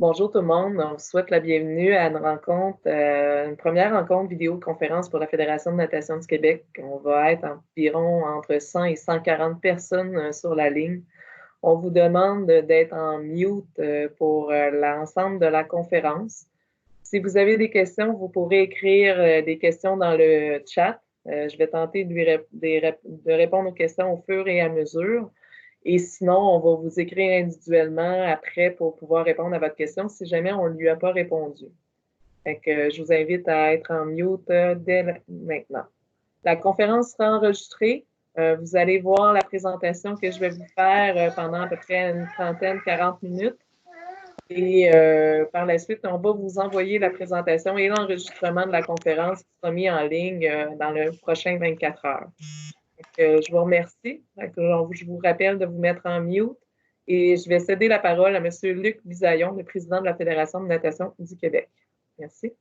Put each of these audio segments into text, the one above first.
Bonjour tout le monde, on vous souhaite la bienvenue à une première rencontre vidéoconférence pour la Fédération de natation du Québec. On va être environ entre 100 et 140 personnes sur la ligne. On vous demande d'être en mute pour l'ensemble de la conférence. Si vous avez des questions, vous pourrez écrire des questions dans le chat. Je vais tenter de répondre aux questions au fur et à mesure. Et sinon, on va vous écrire individuellement après pour pouvoir répondre à votre question si jamais on ne lui a pas répondu. Fait que, je vous invite à être en mute dès maintenant. La conférence sera enregistrée. Vous allez voir la présentation que je vais vous faire pendant à peu près une trentaine, 40 minutes. Et par la suite, on va vous envoyer la présentation et l'enregistrement de la conférence qui sera mis en ligne dans le prochain 24 heures. Je vous remercie. Je vous rappelle de vous mettre en mute et je vais céder la parole à M. Luc Bisaillon, le président de la Fédération de natation du Québec. Merci.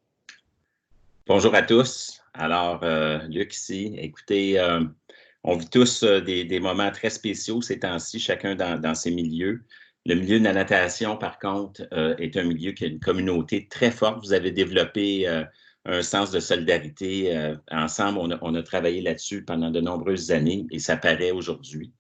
Bonjour à tous. Alors, Luc ici. Écoutez, on vit tous des moments très spéciaux ces temps-ci, chacun dans ses milieux. Le milieu de la natation, par contre, est un milieu qui a une communauté très forte. Vous avez développé un sens de solidarité. Ensemble, on a travaillé là-dessus pendant de nombreuses années et ça paraît aujourd'hui.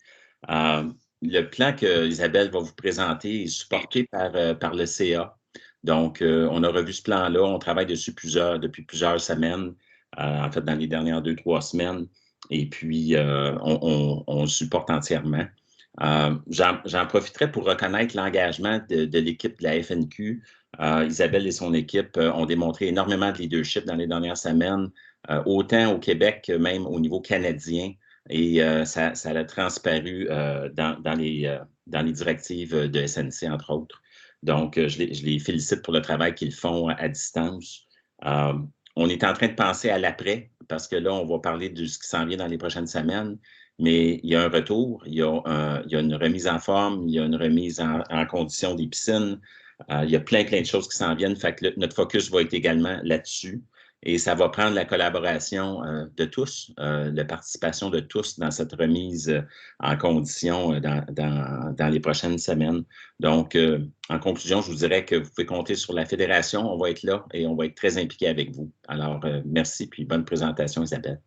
Le plan que Isabelle va vous présenter est supporté par le CA. Donc, on a revu ce plan-là. On travaille dessus depuis plusieurs semaines, en fait, dans les dernières 2-3 semaines. Et puis, on le supporte entièrement. J'en profiterai pour reconnaître l'engagement de l'équipe de la FNQ. Isabelle et son équipe ont démontré énormément de leadership dans les dernières semaines, autant au Québec que même au niveau canadien. Et ça a transparu dans les directives de SNC, entre autres. Donc, je les félicite pour le travail qu'ils font à distance. On est en train de penser à l'après, parce que là, on va parler de ce qui s'en vient dans les prochaines semaines, mais il y a un retour, il y a une remise en forme, il y a une remise en condition des piscines, il y a plein de choses qui s'en viennent, fait que notre focus va être également là-dessus. Et ça va prendre la collaboration de tous, la participation de tous dans cette remise en condition dans les prochaines semaines. Donc, en conclusion, je vous dirais que vous pouvez compter sur la Fédération. On va être là et on va être très impliqués avec vous. Alors, merci puis bonne présentation, Isabelle.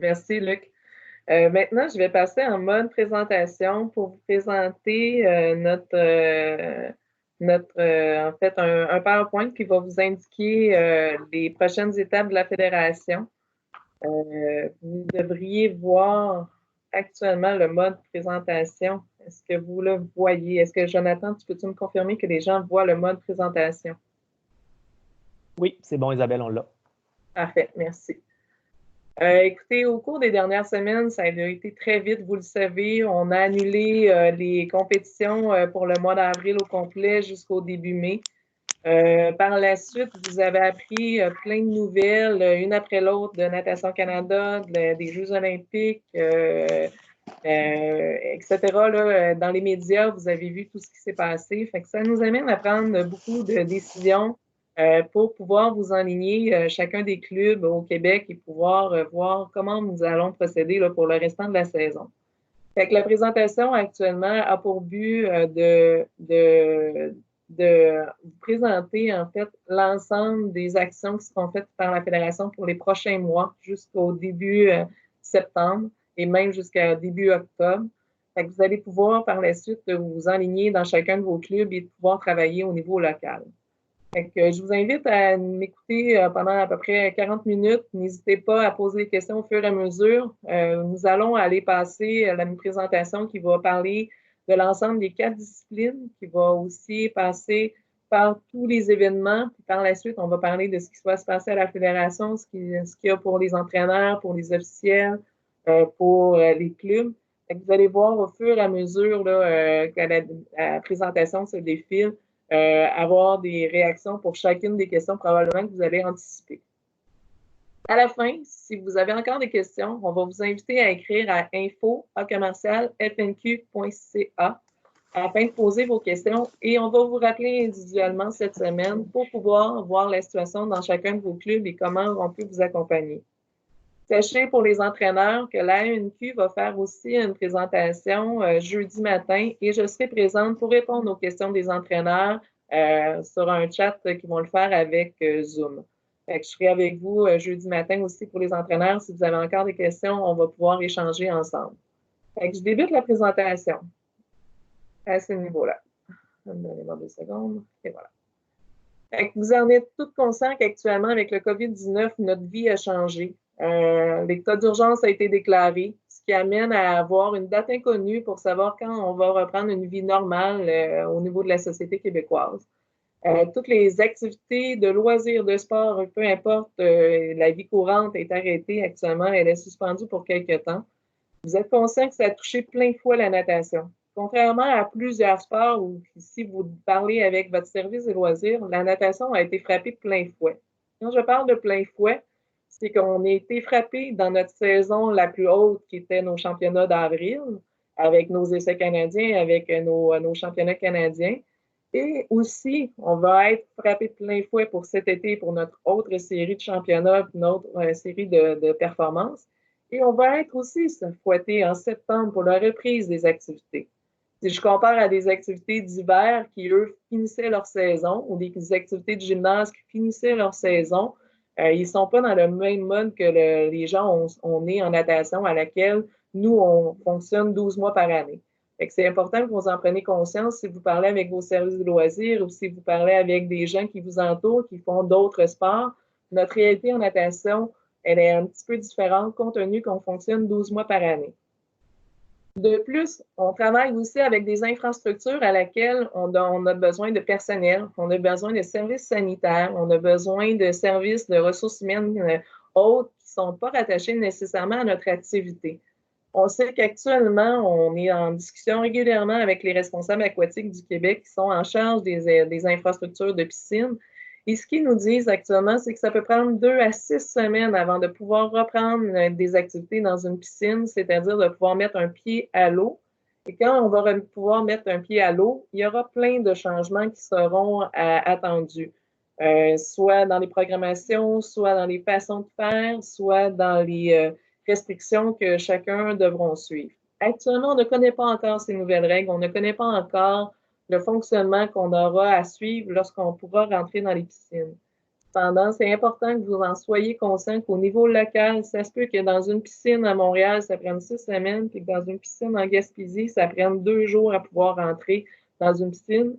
Merci, Luc. Maintenant, je vais passer en mode présentation pour vous présenter en fait, un PowerPoint qui va vous indiquer les prochaines étapes de la Fédération. Vous devriez voir actuellement le mode présentation. Est-ce que vous le voyez? Est-ce que, Jonathan, peux-tu me confirmer que les gens voient le mode présentation? Oui, c'est bon, Isabelle, on l'a. Parfait, merci. Écoutez, au cours des dernières semaines, ça a été très vite, vous le savez. On a annulé les compétitions pour le mois d'avril au complet jusqu'au début mai. Par la suite, vous avez appris plein de nouvelles, une après l'autre, de Natation Canada, des Jeux olympiques, etc. Là, dans les médias, vous avez vu tout ce qui s'est passé. Fait que ça nous amène à prendre beaucoup de décisions pour pouvoir vous enligner chacun des clubs au Québec et pouvoir voir comment nous allons procéder là, pour le restant de la saison. Fait que la présentation actuellement a pour but de vous présenter en fait l'ensemble des actions qui seront faites par la Fédération pour les prochains mois jusqu'au début septembre et même jusqu'à début octobre. Fait que vous allez pouvoir par la suite vous enligner dans chacun de vos clubs et pouvoir travailler au niveau local. Fait que je vous invite à m'écouter pendant à peu près 40 minutes. N'hésitez pas à poser des questions au fur et à mesure. Nous allons aller passer à une présentation qui va parler de l'ensemble des 4 disciplines, qui va aussi passer par tous les événements. Puis par la suite, on va parler de ce qui va se passer à la Fédération, ce qu'il y a pour les entraîneurs, pour les officiels, pour les clubs. Fait que vous allez voir au fur et à mesure là, que la présentation se défile, avoir des réactions pour chacune des questions probablement que vous allez anticiper. À la fin, si vous avez encore des questions, on va vous inviter à écrire à info@fnq.ca afin de poser vos questions et on va vous rappeler individuellement cette semaine pour pouvoir voir la situation dans chacun de vos clubs et comment on peut vous accompagner. Sachez pour les entraîneurs que la FNQ va faire aussi une présentation jeudi matin et je serai présente pour répondre aux questions des entraîneurs sur un chat qu'ils vont le faire avec Zoom. Fait que je serai avec vous jeudi matin aussi pour les entraîneurs. Si vous avez encore des questions, on va pouvoir échanger ensemble. Fait que je débute la présentation à ce niveau-là. Donnez-moi 2 secondes. Et voilà. Fait que vous en êtes tous conscients qu'actuellement, avec le COVID-19, notre vie a changé. L'état d'urgence a été déclaré, ce qui amène à avoir une date inconnue pour savoir quand on va reprendre une vie normale au niveau de la société québécoise. Toutes les activités de loisirs, de sport, peu importe, la vie courante est arrêtée actuellement, elle est suspendue pour quelques temps. Vous êtes conscient que ça a touché plein fouet la natation. Contrairement à plusieurs sports où si vous parlez avec votre service de loisirs, la natation a été frappée de plein fouet. Quand je parle de plein fouet, c'est qu'on a été frappé dans notre saison la plus haute qui était nos championnats d'avril, avec nos essais canadiens, avec nos championnats canadiens. Et aussi, on va être frappé de plein fouet pour cet été pour notre autre série de championnats, notre série de performances. Et on va être aussi fouetté en septembre pour la reprise des activités. Si je compare à des activités d'hiver qui, eux, finissaient leur saison ou des activités de gymnase qui finissaient leur saison, ils ne sont pas dans le même mode que les gens on est en natation à laquelle nous, on fonctionne 12 mois par année. C'est important que vous en preniez conscience si vous parlez avec vos services de loisirs ou si vous parlez avec des gens qui vous entourent, qui font d'autres sports. Notre réalité en natation, elle est un petit peu différente compte tenu qu'on fonctionne 12 mois par année. De plus, on travaille aussi avec des infrastructures à laquelle on a besoin de personnel, on a besoin de services sanitaires, on a besoin de services de ressources humaines autres qui ne sont pas rattachés nécessairement à notre activité. On sait qu'actuellement, on est en discussion régulièrement avec les responsables aquatiques du Québec qui sont en charge des infrastructures de piscine. Et ce qu'ils nous disent actuellement, c'est que ça peut prendre 2 à 6 semaines avant de pouvoir reprendre des activités dans une piscine, c'est-à-dire de pouvoir mettre un pied à l'eau. Et quand on va pouvoir mettre un pied à l'eau, il y aura plein de changements qui seront attendus, soit dans les programmations, soit dans les façons de faire, soit dans les restrictions que chacun devront suivre. Actuellement, on ne connaît pas encore ces nouvelles règles, on ne connaît pas encore le fonctionnement qu'on aura à suivre lorsqu'on pourra rentrer dans les piscines. Cependant, c'est important que vous en soyez conscient qu'au niveau local, ça se peut que dans une piscine à Montréal, ça prenne 6 semaines, puis que dans une piscine en Gaspésie, ça prenne 2 jours à pouvoir rentrer dans une piscine.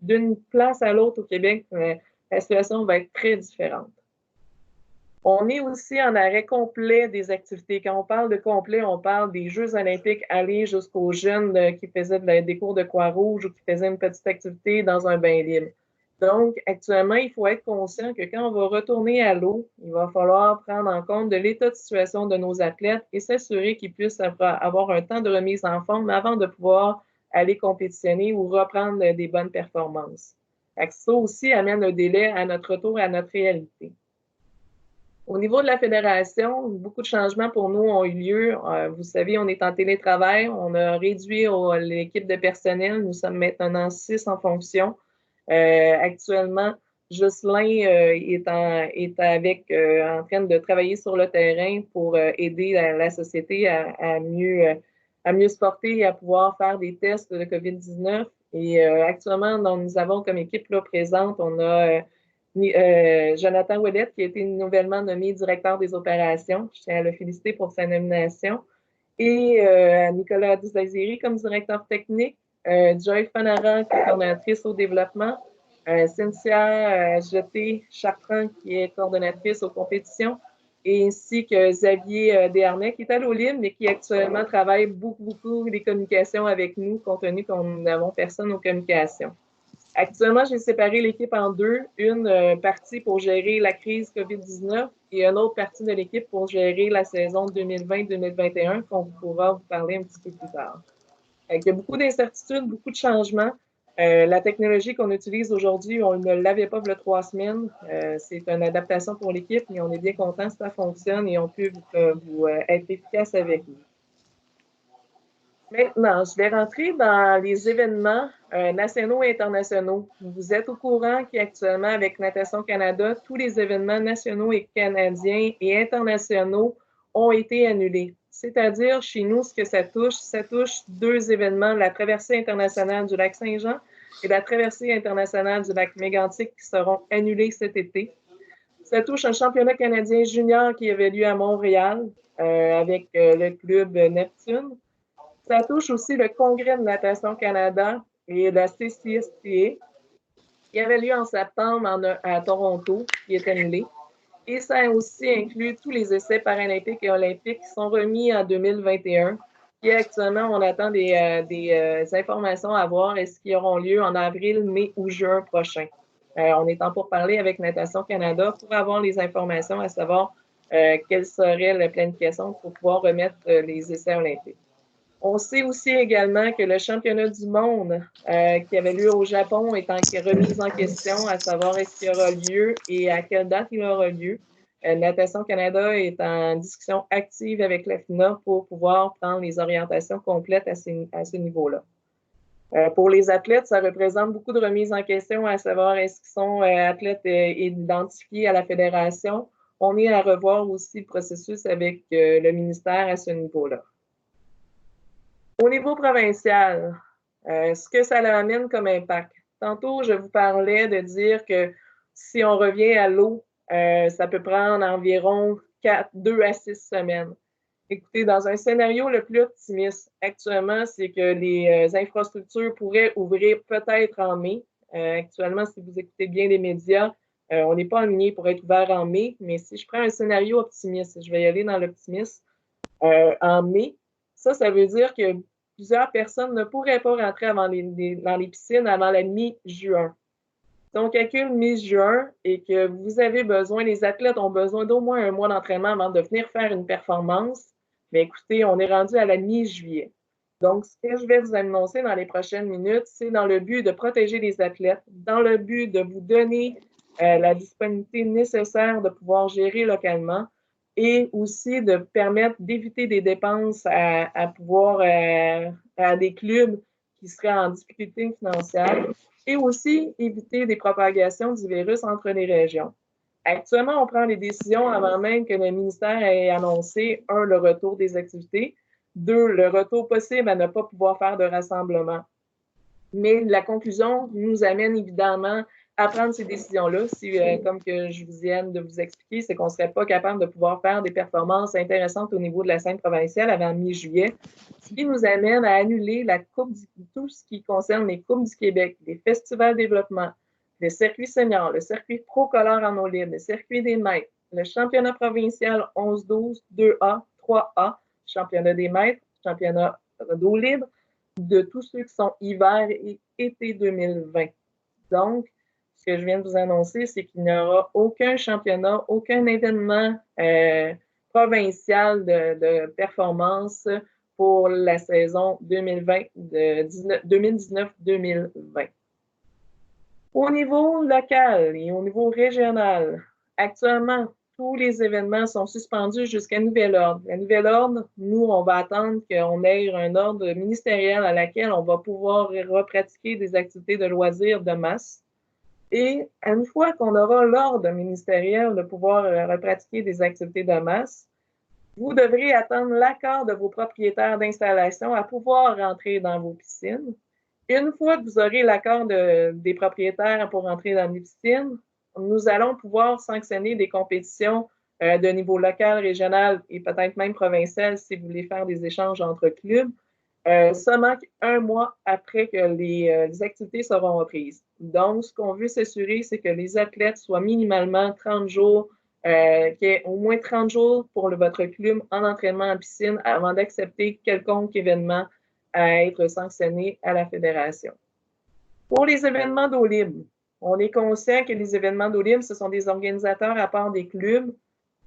D'une place à l'autre au Québec, la situation va être très différente. On est aussi en arrêt complet des activités. Quand on parle de complet, on parle des Jeux olympiques aller jusqu'aux jeunes qui faisaient des cours de Croix-Rouge ou qui faisaient une petite activité dans un bain libre. Donc, actuellement, il faut être conscient que quand on va retourner à l'eau, il va falloir prendre en compte de l'état de situation de nos athlètes et s'assurer qu'ils puissent avoir un temps de remise en forme avant de pouvoir aller compétitionner ou reprendre des bonnes performances. Ça aussi amène un délai à notre retour à notre réalité. Au niveau de la fédération, beaucoup de changements pour nous ont eu lieu. Vous savez, on est en télétravail. On a réduit l'équipe de personnel. Nous sommes maintenant 6 en fonction. Actuellement, Jocelyn est en train de travailler sur le terrain pour aider la société à mieux se porter et à pouvoir faire des tests de COVID-19. Et actuellement, nous avons comme équipe là, présente, on a Jonathan Ouellette, qui a été nouvellement nommé directeur des opérations. Je tiens à le féliciter pour sa nomination. Et Nicolas Désiré comme directeur technique. Joy Fanara, qui est coordonnatrice au développement. Cynthia Jeté-Chartrand, qui est coordonnatrice aux compétitions. Et ainsi que Xavier Desharnais, qui est à l'OLIM, mais qui actuellement travaille beaucoup les communications avec nous, compte tenu qu'on n'avons personne aux communications. Actuellement, j'ai séparé l'équipe en deux. Une partie pour gérer la crise COVID-19 et une autre partie de l'équipe pour gérer la saison 2020-2021 qu'on pourra vous parler un petit peu plus tard. Il y a beaucoup d'incertitudes, beaucoup de changements. La technologie qu'on utilise aujourd'hui, on ne l'avait pas il y a 3 semaines. C'est une adaptation pour l'équipe, mais on est bien content que ça fonctionne et on peut vous être efficace avec nous. Maintenant, je vais rentrer dans les événements nationaux et internationaux. Vous êtes au courant qu'actuellement, avec Natation Canada, tous les événements nationaux et canadiens et internationaux ont été annulés. C'est-à-dire, chez nous, ce que ça touche 2 événements, la traversée internationale du lac Saint-Jean et la traversée internationale du lac Mégantic qui seront annulées cet été. Ça touche un championnat canadien junior qui avait lieu à Montréal avec le club Neptune. Ça touche aussi le Congrès de natation Canada et la CCSTA qui avait lieu en septembre à Toronto, qui est annulé. Et ça a aussi inclus tous les essais paralympiques et olympiques qui sont remis en 2021. Et actuellement, on attend des informations à voir est-ce qu'ils auront lieu en avril, mai ou juin prochain. On est en pourparlers avec Natation Canada pour avoir les informations à savoir quelle serait la planification pour pouvoir remettre les essais olympiques. On sait aussi également que le championnat du monde qui avait lieu au Japon est remis en question, à savoir est-ce qu'il y aura lieu et à quelle date il aura lieu. Natation Canada est en discussion active avec la FINA pour pouvoir prendre les orientations complètes à ce niveau-là. Pour les athlètes, ça représente beaucoup de remises en question, à savoir est-ce qu'ils sont athlètes identifiés à la fédération. On est à revoir aussi le processus avec le ministère à ce niveau-là. Au niveau provincial, ce que ça amène comme impact. Tantôt, je vous parlais de dire que si on revient à l'eau, ça peut prendre environ 2 à 6 semaines. Écoutez, dans un scénario le plus optimiste actuellement, c'est que les infrastructures pourraient ouvrir peut-être en mai. Actuellement, si vous écoutez bien les médias, on n'est pas aligné pour être ouvert en mai, mais si je prends un scénario optimiste, je vais y aller dans l'optimisme, en mai, ça veut dire que plusieurs personnes ne pourraient pas rentrer dans les piscines avant la mi-juin. Si on calcule mi-juin et que vous avez besoin, les athlètes ont besoin d'au moins un mois d'entraînement avant de venir faire une performance, bien écoutez, on est rendu à la mi-juillet. Donc, ce que je vais vous annoncer dans les prochaines minutes, c'est dans le but de protéger les athlètes, dans le but de vous donner la disponibilité nécessaire de pouvoir gérer localement et aussi de permettre d'éviter des dépenses à pouvoir à des clubs qui seraient en difficulté financière et aussi éviter des propagations du virus entre les régions. Actuellement, on prend les décisions avant même que le ministère ait annoncé, 1, le retour des activités, 2, le retour possible à ne pas pouvoir faire de rassemblement. Mais la conclusion nous amène évidemment à prendre ces décisions-là. Si, comme que je vous viens de vous expliquer, c'est qu'on ne serait pas capable de pouvoir faire des performances intéressantes au niveau de la scène provinciale avant mi-juillet, ce qui nous amène à annuler tout ce qui concerne les Coupes du Québec, les festivals de développement, le circuit senior, le circuit pro-colore en eau libre, le circuit des maîtres, le championnat provincial 11-12, 2A, 3A, championnat des maîtres, championnat d'eau libre, de tous ceux qui sont hiver et été 2020. Donc, ce que je viens de vous annoncer, c'est qu'il n'y aura aucun championnat, aucun événement provincial de performance pour la saison 2019-2020. Au niveau local et au niveau régional, actuellement, tous les événements sont suspendus jusqu'à nouvel ordre. À nouvel ordre, nous, on va attendre qu'on ait un ordre ministériel à laquelle on va pouvoir repratiquer des activités de loisirs de masse. Et une fois qu'on aura l'ordre ministériel de pouvoir repratiquer des activités de masse, vous devrez attendre l'accord de vos propriétaires d'installation à pouvoir rentrer dans vos piscines. Une fois que vous aurez l'accord des propriétaires pour rentrer dans les piscines, nous allons pouvoir sanctionner des compétitions de niveau local, régional et peut-être même provincial si vous voulez faire des échanges entre clubs, seulement 1 mois après que les activités seront reprises. Donc, ce qu'on veut s'assurer, c'est que les athlètes soient minimalement 30 jours, qu'il y ait au moins 30 jours pour votre club en entraînement en piscine avant d'accepter quelconque événement à être sanctionné à la fédération. Pour les événements d'eau libre, on est conscient que les événements d'eau libre, ce sont des organisateurs à part des clubs.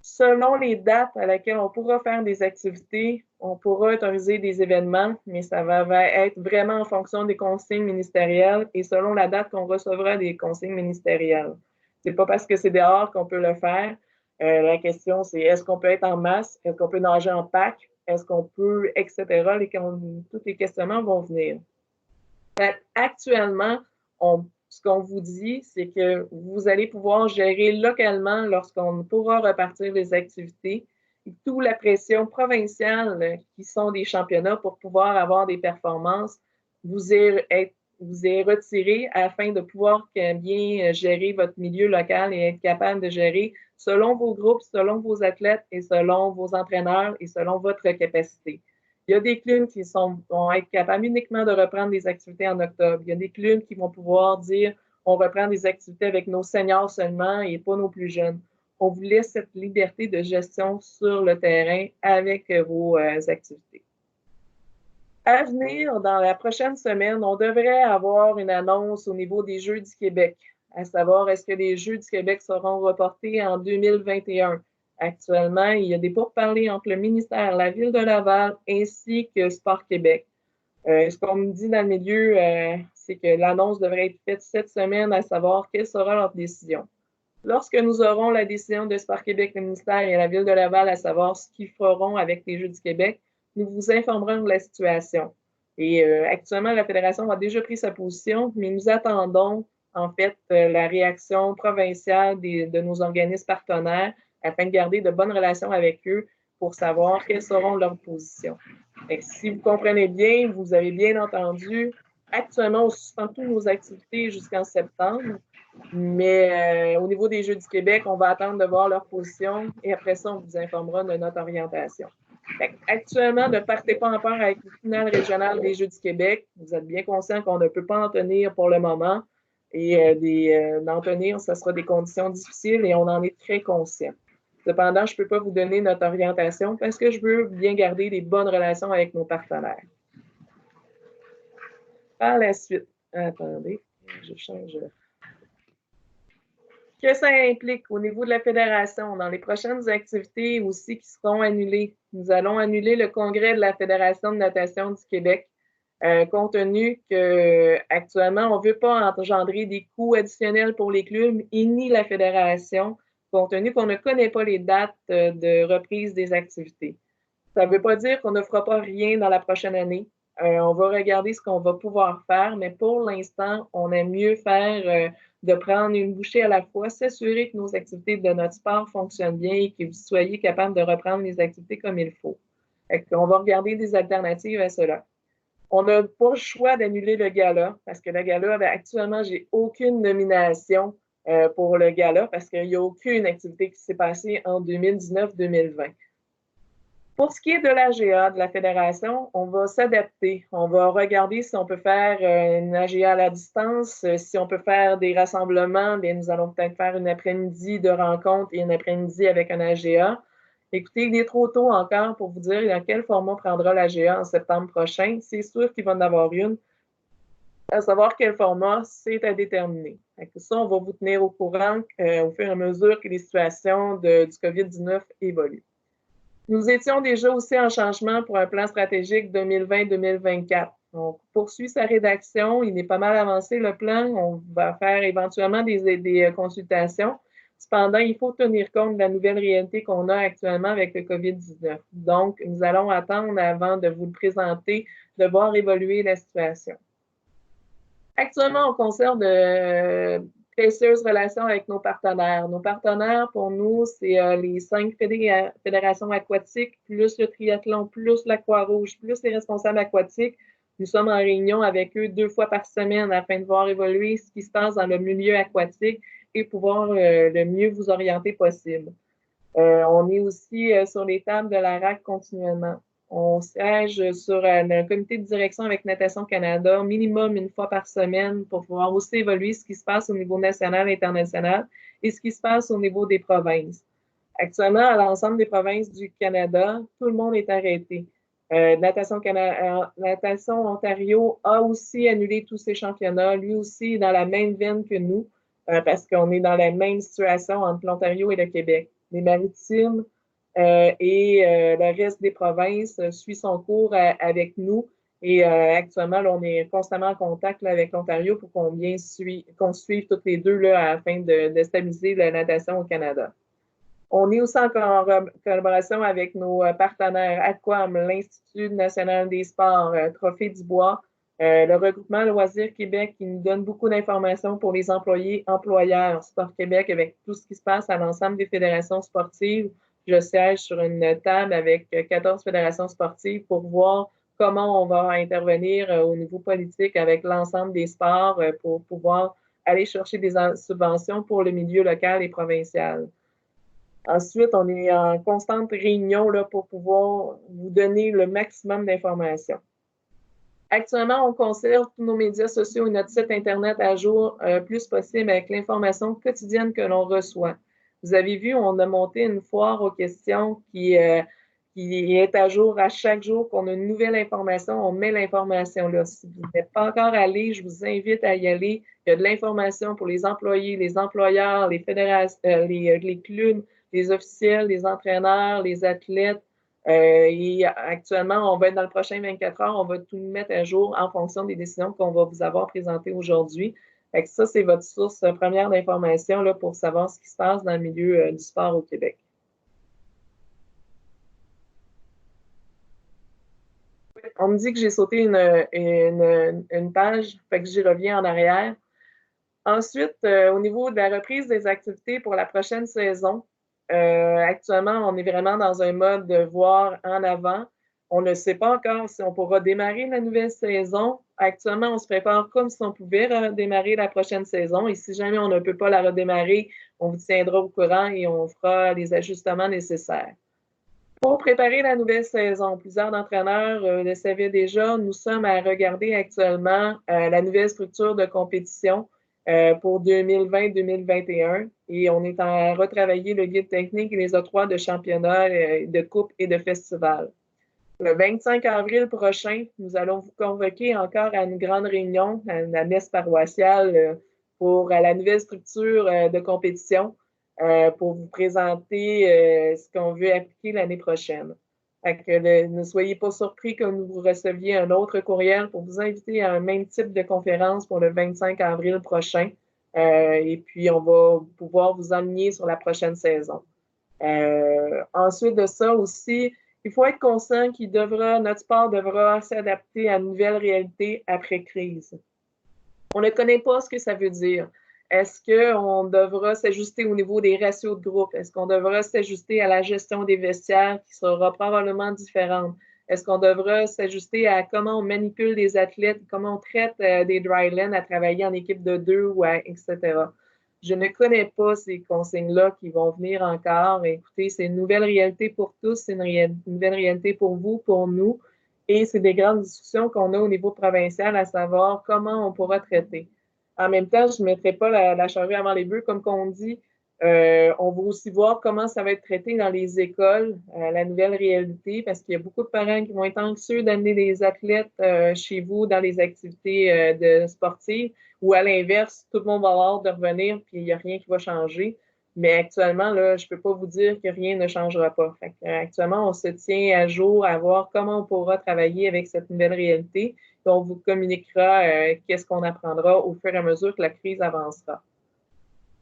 Selon les dates à laquelle on pourra faire des activités, on pourra autoriser des événements, mais ça va être vraiment en fonction des consignes ministérielles et selon la date qu'on recevra des consignes ministérielles. C'est pas parce que c'est dehors qu'on peut le faire. La question, c'est est-ce qu'on peut être en masse? Est-ce qu'on peut nager en pack? Est-ce qu'on peut, etc. Tous les questionnements vont venir. Actuellement, ce qu'on vous dit, c'est que vous allez pouvoir gérer localement lorsqu'on pourra repartir les activités et toute la pression provinciale qui sont des championnats pour pouvoir avoir des performances, vous vous est retiré afin de pouvoir bien gérer votre milieu local et être capable de gérer selon vos groupes, selon vos athlètes et selon vos entraîneurs et selon votre capacité. Il y a des clubs qui vont être capables uniquement de reprendre des activités en octobre. Il y a des clubs qui vont pouvoir dire on reprend des activités avec nos seniors seulement et pas nos plus jeunes. On vous laisse cette liberté de gestion sur le terrain avec vos activités. À venir, dans la prochaine semaine, on devrait avoir une annonce au niveau des Jeux du Québec, à savoir est-ce que les Jeux du Québec seront reportés en 2021. Actuellement, il y a des pourparlers entre le ministère, la Ville de Laval ainsi que Sport Québec. Ce qu'on me dit dans le milieu, c'est que l'annonce devrait être faite cette semaine, à savoir quelle sera leur décision. Lorsque nous aurons la décision de Sport Québec, le ministère et la Ville de Laval, à savoir ce qu'ils feront avec les Jeux du Québec, nous vous informerons de la situation. Et actuellement, la Fédération a déjà pris sa position, mais nous attendons en fait la réaction provinciale de nos organismes partenaires afin de garder de bonnes relations avec eux pour savoir quelles seront leurs positions. Et si vous comprenez bien, vous avez bien entendu, actuellement, on suspend toutes nos activités jusqu'en septembre, mais au niveau des Jeux du Québec, on va attendre de voir leur position et après ça, on vous informera de notre orientation. Actuellement, ne partez pas en peur avec le finale régional des Jeux du Québec. Vous êtes bien conscient qu'on ne peut pas en tenir pour le moment et d'en tenir, ce sera des conditions difficiles et on en est très conscient. Cependant, je ne peux pas vous donner notre orientation parce que je veux bien garder des bonnes relations avec nos partenaires. Par la suite, attendez, je change. Que ça implique au niveau de la fédération dans les prochaines activités aussi qui seront annulées. Nous allons annuler le congrès de la Fédération de natation du Québec, compte tenu qu'actuellement, on ne veut pas engendrer des coûts additionnels pour les clubs et ni la fédération, compte tenu qu'on ne connaît pas les dates de reprise des activités. Ça ne veut pas dire qu'on ne fera pas rien dans la prochaine année. On va regarder ce qu'on va pouvoir faire, mais pour l'instant, on aime mieux faire de prendre une bouchée à la fois, s'assurer que nos activités de notre sport fonctionnent bien et que vous soyez capable de reprendre les activités comme il faut. On va regarder des alternatives à cela. On n'a pas le choix d'annuler le gala parce que le gala, actuellement, j'ai aucune nomination pour le gala parce qu'il n'y a aucune activité qui s'est passée en 2019-2020. Pour ce qui est de l'AGA, de la fédération, on va s'adapter. On va regarder si on peut faire une AGA à la distance, si on peut faire des rassemblements, bien, nous allons peut-être faire une après-midi de rencontre et une après-midi avec un AGA. Écoutez, il est trop tôt encore pour vous dire dans quel format prendra l'AGA en septembre prochain. C'est sûr qu'il va en avoir une. À savoir quel format, c'est à déterminer. Ça, on va vous tenir au courant au fur et à mesure que les situations du COVID-19 évoluent. Nous étions déjà aussi en changement pour un plan stratégique 2020-2024. On poursuit sa rédaction. Il est pas mal avancé, le plan. On va faire éventuellement des consultations. Cependant, il faut tenir compte de la nouvelle réalité qu'on a actuellement avec le COVID-19. Donc, nous allons attendre avant de vous le présenter, de voir évoluer la situation. Actuellement, on conserve de précieuses relations avec nos partenaires. Nos partenaires, pour nous, c'est les 5 fédérations aquatiques, plus le triathlon, plus la Croix-Rouge, plus les responsables aquatiques. Nous sommes en réunion avec eux 2 fois par semaine afin de voir évoluer ce qui se passe dans le milieu aquatique et pouvoir le mieux vous orienter possible. On est aussi sur les tables de la RAC continuellement. On siège sur un comité de direction avec Natation Canada minimum 1 fois par semaine pour pouvoir aussi évaluer ce qui se passe au niveau national et international et ce qui se passe au niveau des provinces. Actuellement, à l'ensemble des provinces du Canada, tout le monde est arrêté. Natation Ontario a aussi annulé tous ses championnats, lui aussi dans la même veine que nous, parce qu'on est dans la même situation entre l'Ontario et le Québec. Les Maritimes et le reste des provinces suit son cours avec nous. Et actuellement, là, on est constamment en contact là, avec l'Ontario pour qu'on suive toutes les deux là, afin de stabiliser la natation au Canada. On est aussi en collaboration avec nos partenaires Aquam, l'Institut national des sports, Trophée du Bois, le regroupement Loisirs Québec qui nous donne beaucoup d'informations pour les employeurs, Sport Québec, avec tout ce qui se passe à l'ensemble des fédérations sportives. Je siège sur une table avec 14 fédérations sportives pour voir comment on va intervenir au niveau politique avec l'ensemble des sports pour pouvoir aller chercher des subventions pour le milieu local et provincial. Ensuite, on est en constante réunion là, pour pouvoir vous donner le maximum d'informations. Actuellement, on conserve tous nos médias sociaux et notre site Internet à jour plus possible avec l'information quotidienne que l'on reçoit. Vous avez vu, on a monté une foire aux questions qui est à jour à chaque jour qu'on a une nouvelle information, on met l'information là. Si vous n'êtes pas encore allé, je vous invite à y aller. Il y a de l'information pour les employés, les employeurs, les fédérations, les clubs, les officiels, les entraîneurs, les athlètes. Et actuellement, on va être dans le prochain 24 heures, on va tout mettre à jour en fonction des décisions qu'on va vous avoir présentées aujourd'hui. Ça, c'est votre source première d'information là, pour savoir ce qui se passe dans le milieu du sport au Québec. On me dit que j'ai sauté une page, fait que j'y reviens en arrière. Ensuite, au niveau de la reprise des activités pour la prochaine saison, actuellement, on est vraiment dans un mode de voir en avant. On ne sait pas encore si on pourra démarrer la nouvelle saison. Actuellement, on se prépare comme si on pouvait redémarrer la prochaine saison. Et si jamais on ne peut pas la redémarrer, on vous tiendra au courant et on fera les ajustements nécessaires. Pour préparer la nouvelle saison, plusieurs d'entraîneurs le savaient déjà, nous sommes à regarder actuellement la nouvelle structure de compétition pour 2020-2021 et on est à retravailler le guide technique et les octrois de championnats, de coupes et de festivals. Le 25 avril prochain, nous allons vous convoquer encore à une grande réunion, à la messe paroissiale pour la nouvelle structure de compétition. Pour vous présenter ce qu'on veut appliquer l'année prochaine. Ne soyez pas surpris que vous receviez un autre courriel pour vous inviter à un même type de conférence pour le 25 avril prochain. Et puis, on va pouvoir vous emmener sur la prochaine saison. Ensuite de ça aussi, il faut être conscient que notre sport devra s'adapter à une nouvelle réalité après crise. On ne connaît pas ce que ça veut dire. Est-ce qu'on devra s'ajuster au niveau des ratios de groupe? Est-ce qu'on devra s'ajuster à la gestion des vestiaires qui sera probablement différente? Est-ce qu'on devra s'ajuster à comment on manipule des athlètes, comment on traite des drylands à travailler en équipe de 2 etc. Je ne connais pas ces consignes-là qui vont venir encore. Écoutez, c'est une nouvelle réalité pour tous, c'est une nouvelle réalité pour vous, pour nous. Et c'est des grandes discussions qu'on a au niveau provincial, à savoir comment on pourra traiter. En même temps, je ne mettrai pas la charrue avant les bœufs, comme on dit. On va aussi voir comment ça va être traité dans les écoles, la nouvelle réalité, parce qu'il y a beaucoup de parents qui vont être anxieux d'amener des athlètes chez vous dans les activités sportives, ou à l'inverse, tout le monde va avoir de revenir, puis il n'y a rien qui va changer. Mais actuellement, là, je ne peux pas vous dire que rien ne changera pas. Actuellement, on se tient à jour à voir comment on pourra travailler avec cette nouvelle réalité. Et on vous communiquera qu'est-ce qu'on apprendra au fur et à mesure que la crise avancera.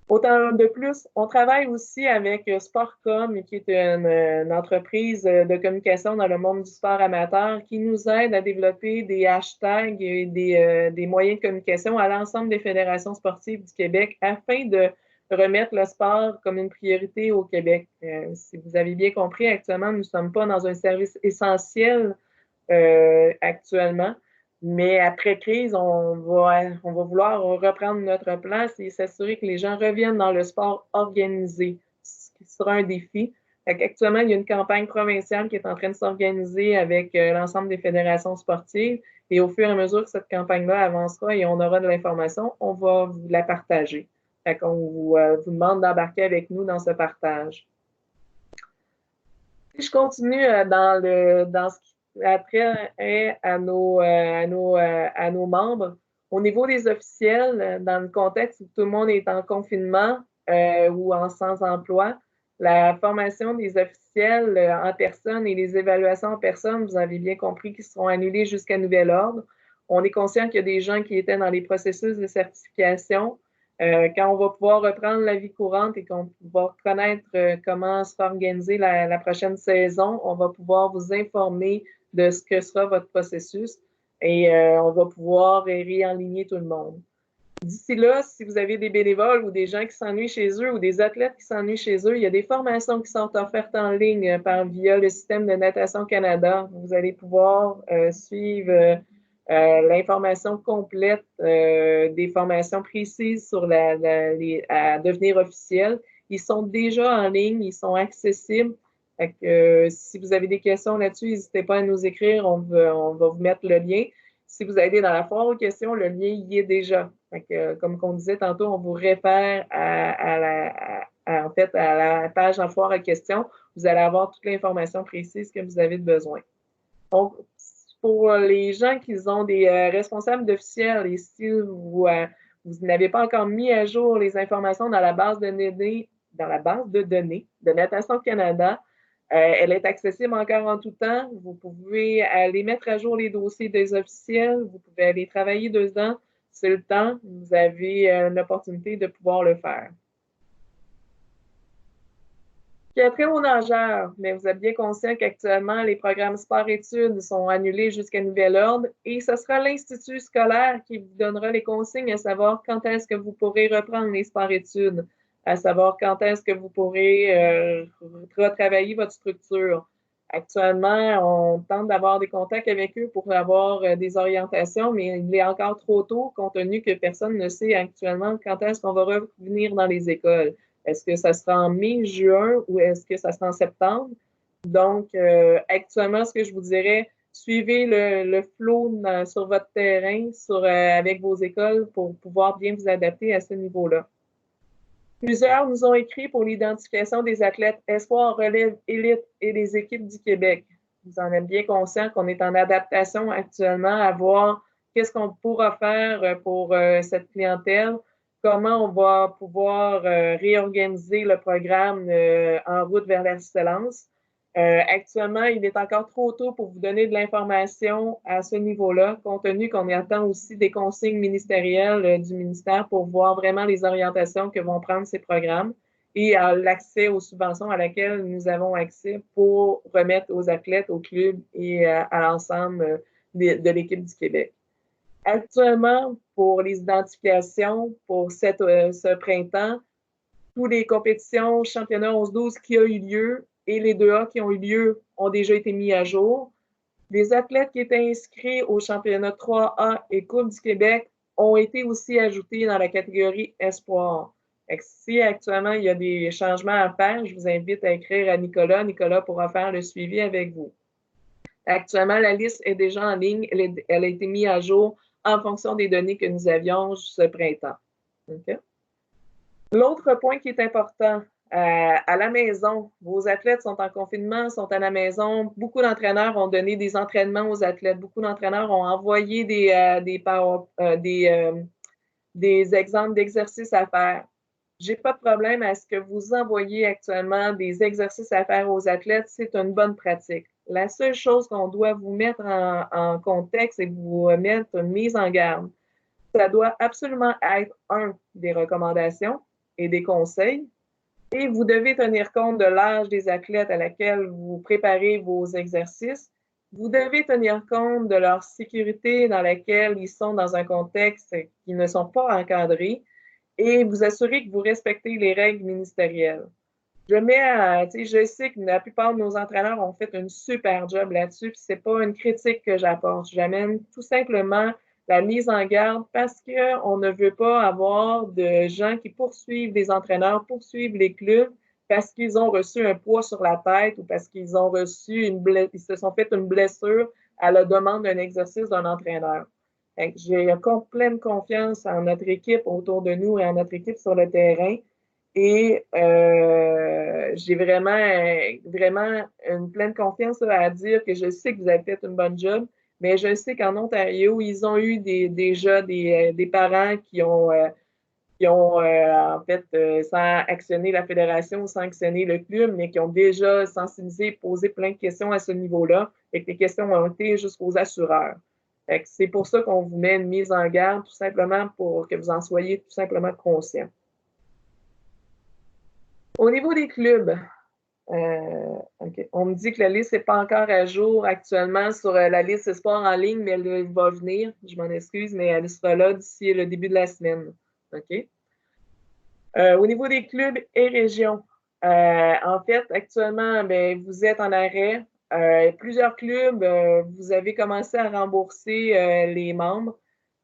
Autant de plus, on travaille aussi avec Sportcom, qui est une entreprise de communication dans le monde du sport amateur qui nous aide à développer des hashtags et des moyens de communication à l'ensemble des fédérations sportives du Québec afin de remettre le sport comme une priorité au Québec. Si vous avez bien compris, actuellement, nous ne sommes pas dans un service essentiel actuellement. Mais après crise, on va vouloir reprendre notre place et s'assurer que les gens reviennent dans le sport organisé, ce qui sera un défi. Actuellement, il y a une campagne provinciale qui est en train de s'organiser avec l'ensemble des fédérations sportives. Et au fur et à mesure que cette campagne-là avancera et on aura de l'information, on va vous la partager. On vous demande d'embarquer avec nous dans ce partage. Si je continue dans ce qui après à nos membres. Au niveau des officiels, dans le contexte où tout le monde est en confinement ou en sans-emploi, la formation des officiels en personne et les évaluations en personne, vous avez bien compris, qui seront annulées jusqu'à nouvel ordre. On est conscient qu'il y a des gens qui étaient dans les processus de certification. Quand on va pouvoir reprendre la vie courante et qu'on va connaître comment se organiser la prochaine saison, on va pouvoir vous informer de ce que sera votre processus et on va pouvoir réaligner tout le monde. D'ici là, si vous avez des bénévoles ou des gens qui s'ennuient chez eux ou des athlètes qui s'ennuient chez eux, il y a des formations qui sont offertes en ligne via le système de Natation Canada. Vous allez pouvoir suivre l'information complète des formations précises sur à devenir officiel. Ils sont déjà en ligne, ils sont accessibles. Fait que, si vous avez des questions là-dessus, n'hésitez pas à nous écrire, on va vous mettre le lien. Si vous allez dans la foire aux questions, le lien y est déjà. Fait que, comme on disait tantôt, on vous réfère en fait, à la page en foire aux questions. Vous allez avoir toute l'information précise que vous avez besoin. Donc, pour les gens qui ont des responsables d'officiels et si vous n'avez pas encore mis à jour les informations dans la base de données de Natation Canada, elle est accessible encore en tout temps. Vous pouvez aller mettre à jour les dossiers des officiels. Vous pouvez aller travailler dedans. C'est le temps. Vous avez une opportunité de pouvoir le faire. Qui a trait aux nageurs, mais vous êtes bien conscient qu'actuellement, les programmes sport-études sont annulés jusqu'à nouvel ordre et ce sera l'Institut scolaire qui vous donnera les consignes à savoir quand est-ce que vous pourrez reprendre les sport-études, à savoir quand est-ce que vous pourrez retravailler votre structure. Actuellement, on tente d'avoir des contacts avec eux pour avoir des orientations, mais il est encore trop tôt compte tenu que personne ne sait actuellement quand est-ce qu'on va revenir dans les écoles. Est-ce que ça sera en mai, juin ou est-ce que ça sera en septembre? Donc, actuellement, ce que je vous dirais, suivez le flow sur votre terrain, avec vos écoles pour pouvoir bien vous adapter à ce niveau-là. Plusieurs nous ont écrit pour l'identification des athlètes espoirs, relève, élite et des équipes du Québec. Vous en êtes bien conscient qu'on est en adaptation actuellement à voir qu'est-ce qu'on pourra faire pour cette clientèle, comment on va pouvoir réorganiser le programme en route vers l'excellence. Actuellement, il est encore trop tôt pour vous donner de l'information à ce niveau-là, compte tenu qu'on attend aussi des consignes ministérielles du ministère pour voir vraiment les orientations que vont prendre ces programmes et l'accès aux subventions à laquelle nous avons accès pour remettre aux athlètes, aux clubs et à l'ensemble de l'équipe du Québec. Actuellement, pour les identifications pour ce printemps, toutes les compétitions, championnat 11-12 qui a eu lieu et les 2A qui ont eu lieu ont déjà été mis à jour. Les athlètes qui étaient inscrits au championnat 3A et Coupe du Québec ont été aussi ajoutés dans la catégorie Espoir. Si actuellement il y a des changements à faire, je vous invite à écrire à Nicolas. Nicolas pourra faire le suivi avec vous. Actuellement, la liste est déjà en ligne. Elle a été mise à jour en fonction des données que nous avions ce printemps. Okay? L'autre point qui est important, à la maison, vos athlètes sont en confinement, sont à la maison. Beaucoup d'entraîneurs ont donné des entraînements aux athlètes. Beaucoup d'entraîneurs ont envoyé des exemples d'exercices à faire. J'ai pas de problème à ce que vous envoyiez actuellement des exercices à faire aux athlètes. C'est une bonne pratique. La seule chose qu'on doit vous mettre en contexte et vous mettre une mise en garde, ça doit absolument être des recommandations et des conseils. Et vous devez tenir compte de l'âge des athlètes à laquelle vous préparez vos exercices. Vous devez tenir compte de leur sécurité dans laquelle ils sont dans un contexte qui ne sont pas encadrés et vous assurer que vous respectez les règles ministérielles. Je sais que la plupart de nos entraîneurs ont fait un super job là-dessus, puis c'est pas une critique que j'apporte. J'amène tout simplement la mise en garde parce qu'on ne veut pas avoir de gens qui poursuivent des entraîneurs, poursuivent les clubs parce qu'ils ont reçu un poids sur la tête ou parce qu'ils ont reçu ils se sont fait une blessure à la demande d'un exercice d'un entraîneur. J'ai pleine confiance en notre équipe autour de nous et en notre équipe sur le terrain. Et j'ai vraiment une pleine confiance à dire que je sais que vous avez fait une bonne job, mais je sais qu'en Ontario, ils ont eu déjà des parents qui ont en fait, sans actionner la fédération, sans actionner le club, mais qui ont déjà sensibilisé, posé plein de questions à ce niveau-là, et que les questions ont été jusqu'aux assureurs. C'est pour ça qu'on vous met une mise en garde, tout simplement pour que vous en soyez tout simplement conscients. Au niveau des clubs, OK. On me dit que la liste n'est pas encore à jour actuellement sur la liste sport en ligne, mais elle va venir. Je m'en excuse, mais elle sera là d'ici le début de la semaine. OK. Au niveau des clubs et régions, en fait, actuellement, ben, vous êtes en arrêt. Plusieurs clubs, vous avez commencé à rembourser les membres.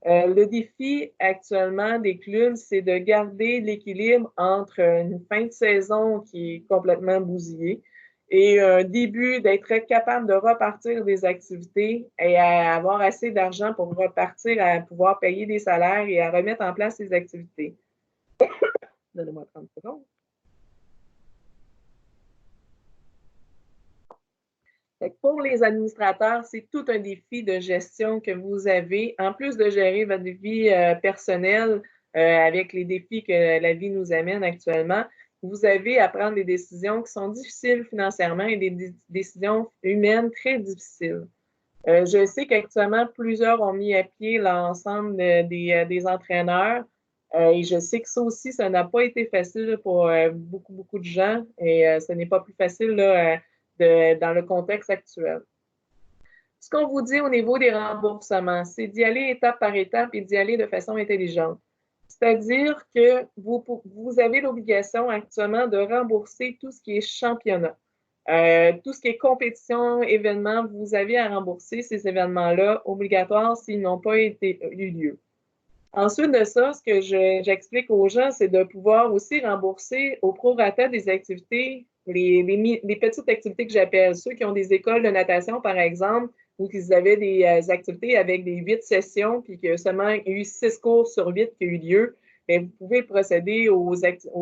Le défi actuellement des clubs, c'est de garder l'équilibre entre une fin de saison qui est complètement bousillée et un début d'être capable de repartir des activités et à avoir assez d'argent pour repartir à pouvoir payer des salaires et à remettre en place les activités. Donnez-moi 30 secondes. Pour les administrateurs, c'est tout un défi de gestion que vous avez. En plus de gérer votre vie personnelle avec les défis que la vie nous amène actuellement, vous avez à prendre des décisions qui sont difficiles financièrement et des décisions humaines très difficiles. Je sais qu'actuellement, plusieurs ont mis à pied l'ensemble des entraîneurs. Et je sais que ça aussi, ça n'a pas été facile pour beaucoup de gens et ce n'est pas plus facile là, dans le contexte actuel. Ce qu'on vous dit au niveau des remboursements, c'est d'y aller étape par étape et d'y aller de façon intelligente. C'est-à-dire que vous avez l'obligation actuellement de rembourser tout ce qui est championnat. Tout ce qui est compétition, événements, vous avez à rembourser ces événements-là obligatoires s'ils n'ont pas eu lieu. Ensuite de ça, ce que j'explique aux gens, c'est de pouvoir aussi rembourser au prorata des activités, les petites activités que j'appelle, ceux qui ont des écoles de natation, par exemple, ou qu'ils avaient des activités avec des 8 sessions, puis qu'il y a seulement eu 6 cours sur 8 qui ont eu lieu, bien, vous pouvez procéder au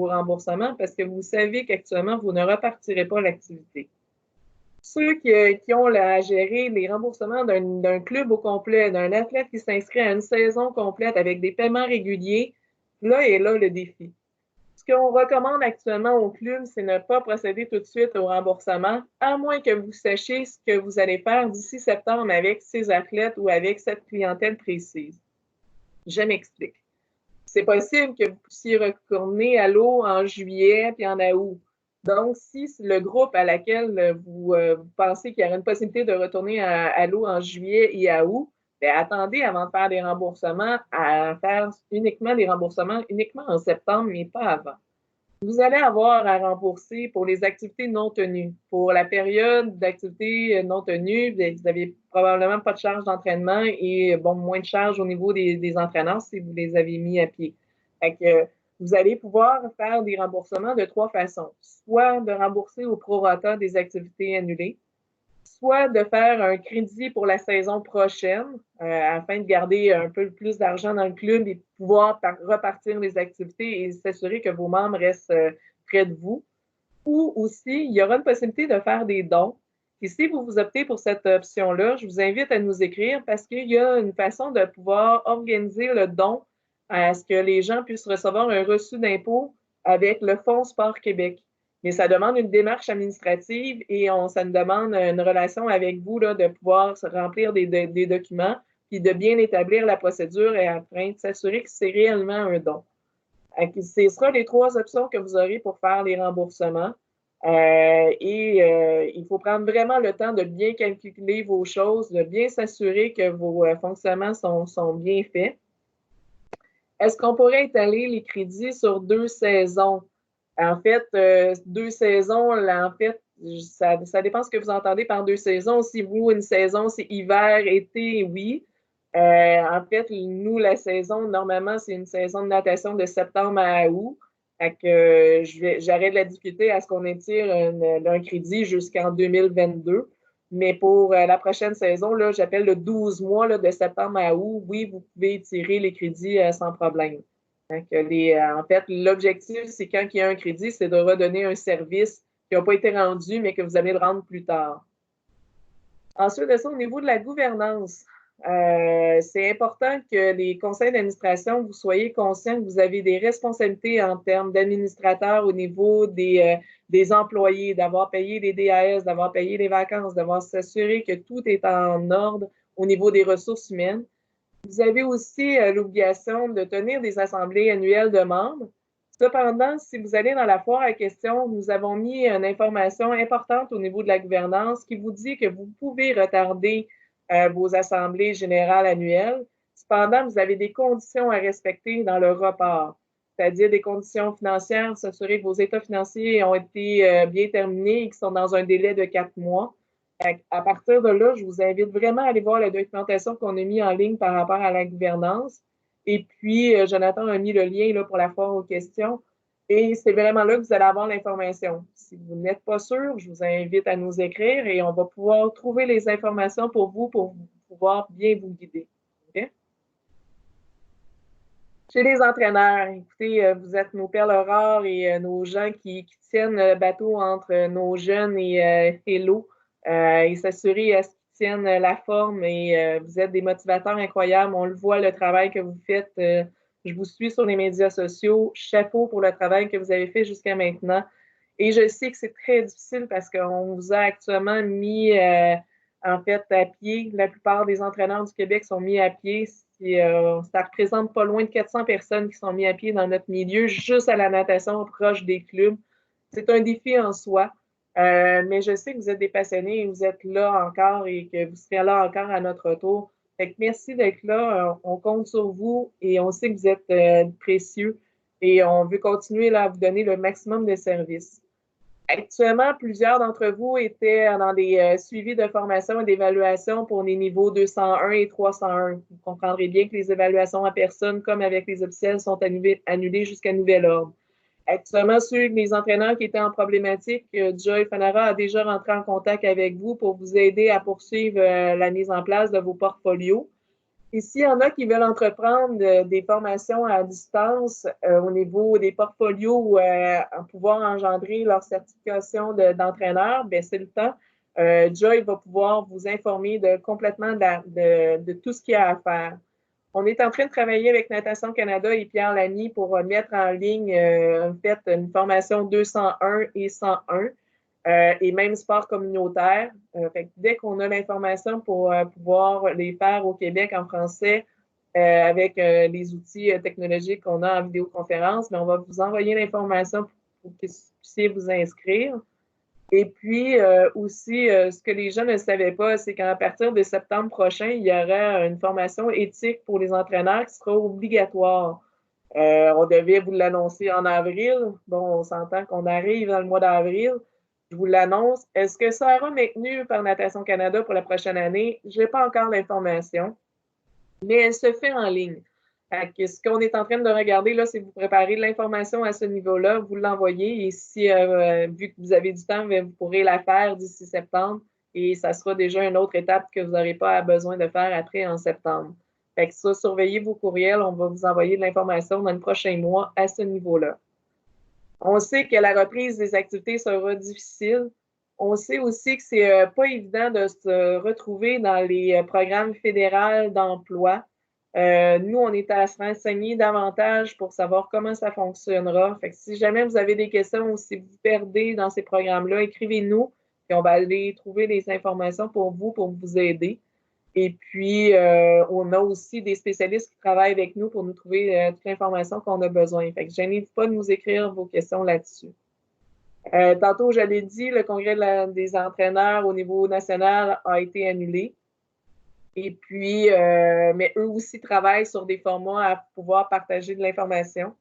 remboursement parce que vous savez qu'actuellement, vous ne repartirez pas l'activité. Ceux qui ont à gérer les remboursements d'un club au complet, d'un athlète qui s'inscrit à une saison complète avec des paiements réguliers, là est là le défi. Ce qu'on recommande actuellement au club, c'est ne pas procéder tout de suite au remboursement, à moins que vous sachiez ce que vous allez faire d'ici septembre avec ces athlètes ou avec cette clientèle précise. Je m'explique. C'est possible que vous puissiez retourner à l'eau en juillet puis en août. Donc, si le groupe à laquelle vous pensez qu'il y aurait une possibilité de retourner à l'eau en juillet et à août, bien, attendez avant de faire des remboursements à faire uniquement des remboursements uniquement en septembre, mais pas avant. Vous allez avoir à rembourser pour les activités non tenues. Pour la période d'activités non tenues, vous n'avez probablement pas de charge d'entraînement et bon, moins de charge au niveau des entraîneurs si vous les avez mis à pied. Fait que, vous allez pouvoir faire des remboursements de 3 façons. Soit de rembourser au prorata des activités annulées, soit de faire un crédit pour la saison prochaine afin de garder un peu plus d'argent dans le club et de pouvoir repartir les activités et s'assurer que vos membres restent près de vous. Ou aussi, il y aura une possibilité de faire des dons. Et si vous optez pour cette option-là, je vous invite à nous écrire parce qu'il y a une façon de pouvoir organiser le don à ce que les gens puissent recevoir un reçu d'impôt avec le Fonds Sport Québec. Mais ça demande une démarche administrative et ça nous demande une relation avec vous là, de pouvoir remplir des documents puis de bien établir la procédure et afin de s'assurer que c'est réellement un don. Ce sera les 3 options que vous aurez pour faire les remboursements. Il faut prendre vraiment le temps de bien calculer vos choses, de bien s'assurer que vos fonctionnements sont bien faits. Est-ce qu'on pourrait étaler les crédits sur 2 saisons? En fait, 2 saisons, là, en fait, ça dépend ce que vous entendez par 2 saisons. Si vous, une saison, c'est hiver, été, oui. En fait, nous, la saison, normalement, c'est une saison de natation de septembre à août. Fait que j'aurais de la difficulté à ce qu'on étire un crédit jusqu'en 2022. Mais pour la prochaine saison, là, j'appelle le 12 mois là, de septembre à août. Oui, vous pouvez étirer les crédits sans problème. En fait, l'objectif, c'est quand il y a un crédit, c'est de redonner un service qui n'a pas été rendu, mais que vous allez le rendre plus tard. Ensuite de ça, au niveau de la gouvernance, c'est important que les conseils d'administration, vous soyez conscients que vous avez des responsabilités en termes d'administrateurs au niveau des employés, d'avoir payé les DAS, d'avoir payé les vacances, d'avoir s'assurer que tout est en ordre au niveau des ressources humaines. Vous avez aussi l'obligation de tenir des assemblées annuelles de membres. Cependant, si vous allez dans la foire à questions, nous avons mis une information importante au niveau de la gouvernance qui vous dit que vous pouvez retarder vos assemblées générales annuelles. Cependant, vous avez des conditions à respecter dans le report, c'est-à-dire des conditions financières, s'assurer que vos états financiers ont été bien terminés et qu'ils sont dans un délai de 4 mois. À partir de là, je vous invite vraiment à aller voir la documentation qu'on a mis en ligne par rapport à la gouvernance. Et puis, Jonathan a mis le lien là, pour la foire aux questions. Et c'est vraiment là que vous allez avoir l'information. Si vous n'êtes pas sûr, je vous invite à nous écrire et on va pouvoir trouver les informations pour vous pour pouvoir bien vous guider. Okay? Chez les entraîneurs, écoutez, vous êtes nos perles rares et nos gens qui tiennent le bateau entre nos jeunes et l'eau et s'assurer à ce qu'ils tiennent la forme et vous êtes des motivateurs incroyables. On le voit, le travail que vous faites. Je vous suis sur les médias sociaux. Chapeau pour le travail que vous avez fait jusqu'à maintenant. Et je sais que c'est très difficile parce qu'on vous a actuellement mis en fait à pied. La plupart des entraîneurs du Québec sont mis à pied. Ça représente pas loin de 400 personnes qui sont mises à pied dans notre milieu, juste à la natation proche des clubs. C'est un défi en soi. Mais je sais que vous êtes des passionnés et vous êtes là encore et que vous serez là encore à notre retour. Fait que merci d'être là. On compte sur vous et on sait que vous êtes précieux et on veut continuer là, à vous donner le maximum de services. Actuellement, plusieurs d'entre vous étaient dans des suivis de formation et d'évaluation pour les niveaux 201 et 301. Vous comprendrez bien que les évaluations en personne, comme avec les officiels, sont annulées jusqu'à nouvel ordre. Actuellement, les entraîneurs qui étaient en problématique, Joy Fanara a déjà rentré en contact avec vous pour vous aider à poursuivre la mise en place de vos portfolios. Et s'il y en a qui veulent entreprendre des formations à distance au niveau des portfolios ou pouvoir engendrer leur certification d'entraîneur, bien, c'est le temps. Joy va pouvoir vous informer complètement de tout ce qu'il y a à faire. On est en train de travailler avec Natation Canada et Pierre Lamy pour mettre en ligne en fait, une formation 201 et 101 et même sport communautaire. Fait que dès qu'on a l'information pour pouvoir les faire au Québec en français avec les outils technologiques qu'on a en vidéoconférence, mais on va vous envoyer l'information pour que vous puissiez vous inscrire. Et puis aussi, ce que les gens ne savaient pas, c'est qu'à partir de septembre prochain, il y aura une formation éthique pour les entraîneurs qui sera obligatoire. On devait vous l'annoncer en avril. Bon, on s'entend qu'on arrive dans le mois d'avril. Je vous l'annonce. Est-ce que ça sera maintenu par Natation Canada pour la prochaine année? Je n'ai pas encore l'information, mais elle se fait en ligne. Ce qu'on est en train de regarder, là, c'est vous préparer de l'information à ce niveau-là, vous l'envoyez et si, vu que vous avez du temps, vous pourrez la faire d'ici septembre et ça sera déjà une autre étape que vous n'aurez pas besoin de faire après en septembre. Fait que ça, surveillez vos courriels, on va vous envoyer de l'information dans le prochain mois à ce niveau-là. On sait que la reprise des activités sera difficile. On sait aussi que c'est pas évident de se retrouver dans les programmes fédéraux d'emploi. Nous, on est à se renseigner davantage pour savoir comment ça fonctionnera. Fait que si jamais vous avez des questions ou si vous perdez dans ces programmes-là, écrivez-nous et on va aller trouver des informations pour vous aider. Et puis, on a aussi des spécialistes qui travaillent avec nous pour nous trouver toute l'information qu'on a besoin. Fait que je n'hésite pas de nous écrire vos questions là-dessus. Tantôt, je l'ai dit, le congrès des entraîneurs au niveau national a été annulé. Et puis, mais eux aussi travaillent sur des formats à pouvoir partager de l'information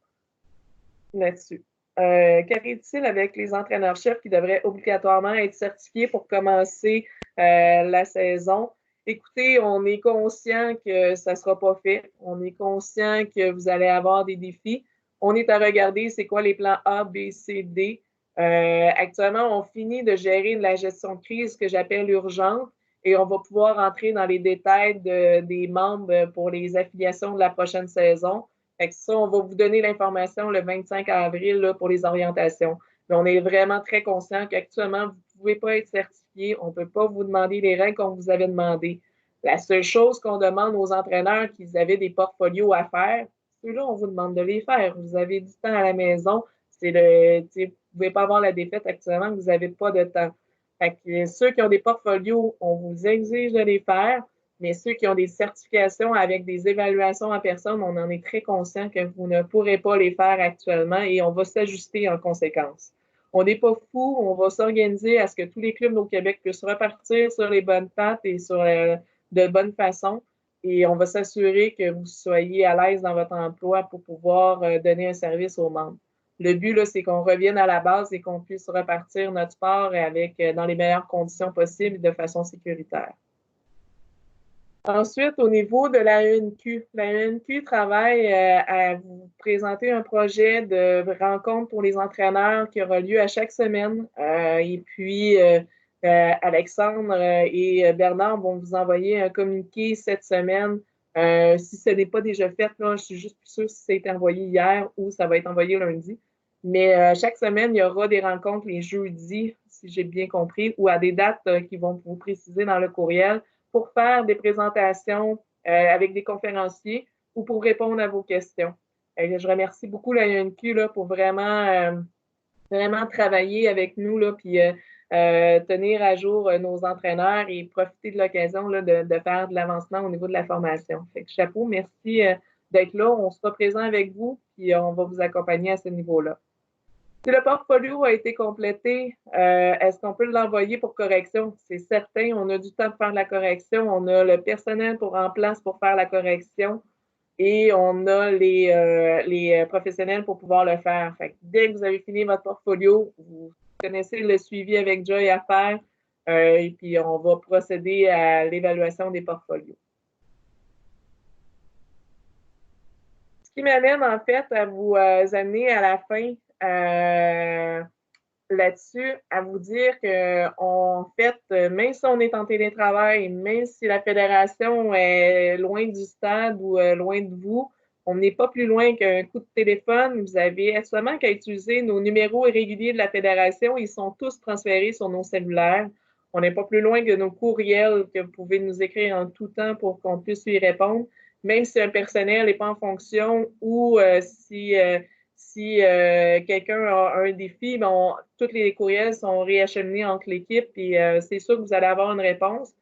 là-dessus. Qu'arrive-t-il avec les entraîneurs-chefs qui devraient obligatoirement être certifiés pour commencer la saison? Écoutez, on est conscient que ça ne sera pas fait. On est conscient que vous allez avoir des défis. On est à regarder c'est quoi les plans A, B, C, D. Actuellement, on finit de gérer de la gestion de crise que j'appelle urgente et on va pouvoir entrer dans les détails des membres pour les affiliations de la prochaine saison. Fait que ça, on va vous donner l'information le 25 avril là, pour les orientations. Mais on est vraiment très conscient qu'actuellement, vous ne pouvez pas être certifié. On ne peut pas vous demander les règles qu'on vous avait demandées. La seule chose qu'on demande aux entraîneurs qui avaient des portfolios à faire, ceux-là, on vous demande de les faire. Vous avez du temps à la maison. Vous ne pouvez pas avoir la défaite actuellement, vous n'avez pas de temps. Fait que ceux qui ont des portfolios, on vous exige de les faire. Mais ceux qui ont des certifications avec des évaluations en personne, on en est très conscient que vous ne pourrez pas les faire actuellement et on va s'ajuster en conséquence. On n'est pas fou, on va s'organiser à ce que tous les clubs au Québec puissent repartir sur les bonnes pattes et de bonne façon. Et on va s'assurer que vous soyez à l'aise dans votre emploi pour pouvoir donner un service aux membres. Le but, là, c'est qu'on revienne à la base et qu'on puisse repartir notre sport dans les meilleures conditions possibles de façon sécuritaire. Ensuite, au niveau de la ENQ, la ENQ travaille à vous présenter un projet de rencontre pour les entraîneurs qui aura lieu à chaque semaine. Et puis, Alexandre et Bernard vont vous envoyer un communiqué cette semaine. Si ce n'est pas déjà fait, là, je suis juste plus sûre si ça a été envoyé hier ou ça va être envoyé lundi. Mais chaque semaine, il y aura des rencontres les jeudis, si j'ai bien compris, ou à des dates qui vont vous préciser dans le courriel, pour faire des présentations avec des conférenciers ou pour répondre à vos questions. Je remercie beaucoup la UNQ là, pour vraiment travailler avec nous là, puis tenir à jour nos entraîneurs et profiter de l'occasion là, de faire de l'avancement au niveau de la formation. Fait que chapeau, merci d'être là. On sera présent avec vous, puis on va vous accompagner à ce niveau-là. Si le portfolio a été complété, est-ce qu'on peut l'envoyer pour correction? C'est certain, on a du temps pour faire la correction, on a le personnel en place pour faire la correction et on a les professionnels pour pouvoir le faire. Fait que dès que vous avez fini votre portfolio, vous connaissez le suivi avec Joy à faire et puis on va procéder à l'évaluation des portfolios. Ce qui m'amène en fait à vous amener à la fin là-dessus, à vous dire qu'en fait, même si on est en télétravail, même si la fédération est loin du stade ou loin de vous, on n'est pas plus loin qu'un coup de téléphone. Vous avez seulement qu'à utiliser nos numéros irréguliers de la fédération. Ils sont tous transférés sur nos cellulaires. On n'est pas plus loin que nos courriels que vous pouvez nous écrire en tout temps pour qu'on puisse y répondre, même si un personnel n'est pas en fonction ou si quelqu'un a un défi, tous les courriels sont réacheminés entre l'équipe et c'est sûr que vous allez avoir une réponse.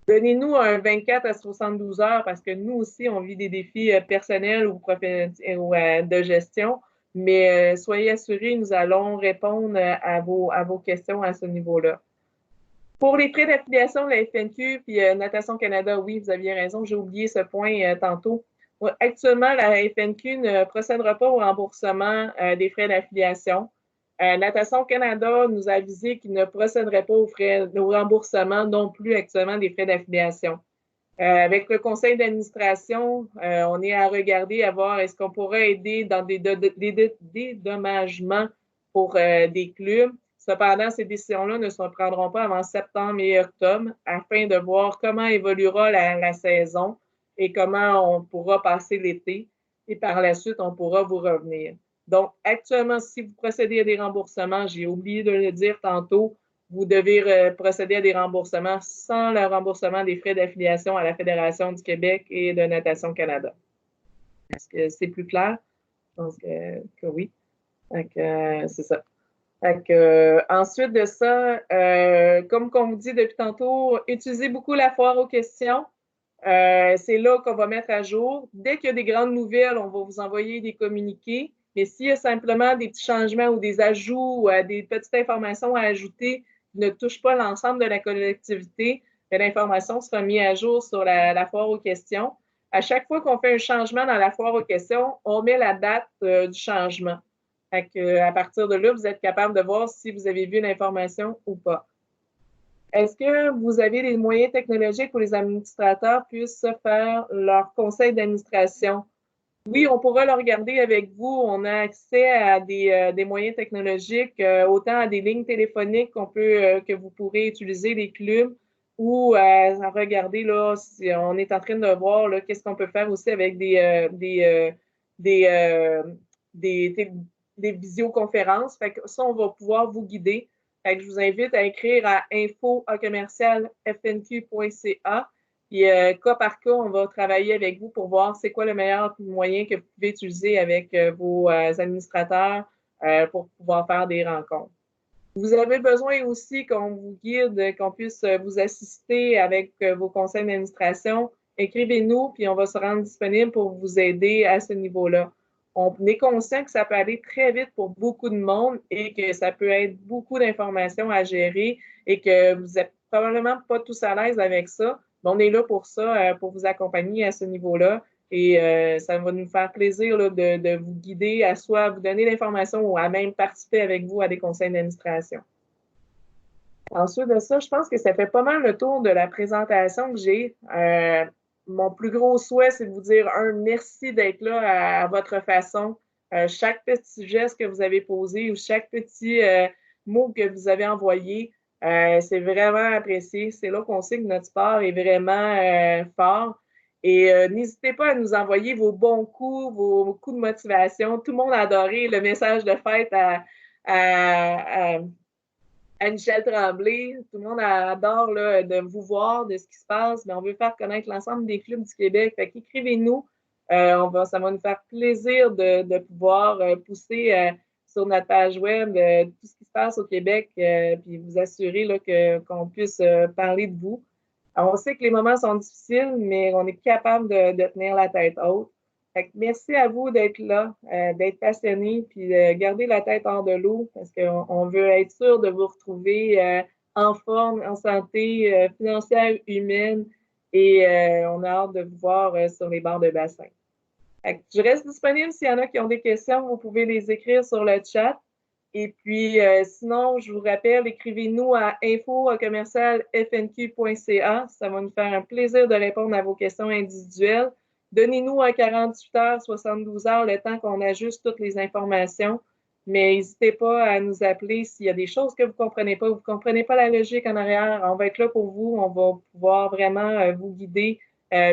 Donnez-nous un 24 à 72 heures parce que nous aussi, on vit des défis personnels ou de gestion, mais soyez assurés, nous allons répondre à vos questions à ce niveau-là. Pour les frais d'affiliation de la FNQ puis Natation Canada, oui, vous aviez raison, j'ai oublié ce point tantôt. Actuellement, la FNQ ne procédera pas au remboursement des frais d'affiliation. Natation Canada nous a avisé qu'il ne procéderait pas au remboursement non plus actuellement des frais d'affiliation. Avec le conseil d'administration, on est à regarder, à voir est-ce qu'on pourrait aider dans des dédommagements pour des clubs. Cependant, ces décisions-là ne se prendront pas avant septembre et octobre afin de voir comment évoluera la saison et comment on pourra passer l'été. Et par la suite, on pourra vous revenir. Donc, actuellement, si vous procédez à des remboursements, j'ai oublié de le dire tantôt, vous devez procéder à des remboursements sans le remboursement des frais d'affiliation à la Fédération du Québec et de Natation Canada. Est-ce que c'est plus clair? Je pense que oui. Donc, c'est ça. Ensuite de ça, comme on vous dit depuis tantôt, utilisez beaucoup la foire aux questions. C'est là qu'on va mettre à jour. Dès qu'il y a des grandes nouvelles, on va vous envoyer des communiqués. Mais s'il y a simplement des petits changements ou des ajouts ou des petites informations à ajouter qui ne touchent pas l'ensemble de la collectivité, l'information sera mise à jour sur la foire aux questions. À chaque fois qu'on fait un changement dans la foire aux questions, on met la date du changement. À partir de là, vous êtes capable de voir si vous avez vu l'information ou pas. Est-ce que vous avez les moyens technologiques où les administrateurs puissent faire leur conseil d'administration? Oui, on pourra le regarder avec vous. On a accès à des moyens technologiques, autant à des lignes téléphoniques que vous pourrez utiliser, les clubs, ou à regarder, là, si on est en train de voir qu'est-ce qu'on peut faire aussi avec des visioconférences. Fait que ça, on va pouvoir vous guider. Fait que je vous invite à écrire à info@fnq.ca. Puis, cas par cas, on va travailler avec vous pour voir c'est quoi le meilleur moyen que vous pouvez utiliser avec vos administrateurs pour pouvoir faire des rencontres. Vous avez besoin aussi qu'on vous guide, qu'on puisse vous assister avec vos conseils d'administration. Écrivez-nous, puis on va se rendre disponible pour vous aider à ce niveau-là. On est conscient que ça peut aller très vite pour beaucoup de monde et que ça peut être beaucoup d'informations à gérer et que vous n'êtes probablement pas tous à l'aise avec ça. Mais on est là pour ça, pour vous accompagner à ce niveau-là. Et ça va nous faire plaisir là, de vous guider à soit vous donner l'information ou à même participer avec vous à des conseils d'administration. Ensuite de ça, je pense que ça fait pas mal le tour de la présentation que j'ai. Mon plus gros souhait, c'est de vous dire merci d'être là à votre façon. Chaque petit geste que vous avez posé ou chaque petit mot que vous avez envoyé, c'est vraiment apprécié. C'est là qu'on sait que notre sport est vraiment fort. Et n'hésitez pas à nous envoyer vos bons coups, vos coups de motivation. Tout le monde a adoré le message de fête à Michel Tremblay. Tout le monde adore là, de vous voir, de ce qui se passe. Mais on veut faire connaître l'ensemble des clubs du Québec. Fait qu'écrivez-nous. Ça va nous faire plaisir de pouvoir pousser sur notre page web tout ce qui se passe au Québec puis vous assurer là, qu'on puisse parler de vous. Alors, on sait que les moments sont difficiles, mais on est capable de tenir la tête haute. Fait que merci à vous d'être là, d'être passionné, puis de garder la tête hors de l'eau parce qu'on veut être sûr de vous retrouver en forme, en santé financière, humaine, et on a hâte de vous voir sur les bords de bassin. Fait que je reste disponible s'il y en a qui ont des questions, vous pouvez les écrire sur le chat. Et puis, sinon, je vous rappelle, écrivez-nous à info@fnq.ca. Ça va nous faire un plaisir de répondre à vos questions individuelles. Donnez-nous un 48 heures, 72 heures, le temps qu'on ajuste toutes les informations. Mais n'hésitez pas à nous appeler s'il y a des choses que vous ne comprenez pas, vous ne comprenez pas la logique en arrière. On va être là pour vous. On va pouvoir vraiment vous guider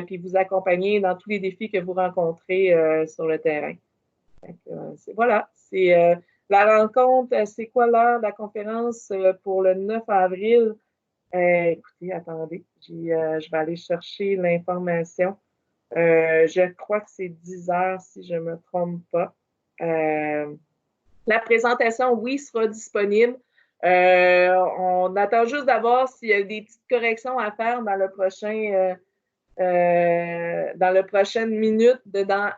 puis vous accompagner dans tous les défis que vous rencontrez sur le terrain. Voilà, c'est la rencontre. C'est quoi l'heure de la conférence pour le 9 avril? Écoutez, attendez, je vais aller chercher l'information. Je crois que c'est 10 heures, si je ne me trompe pas. La présentation, oui, sera disponible. On attend juste d'avoir s'il y a des petites corrections à faire dans le prochaine minute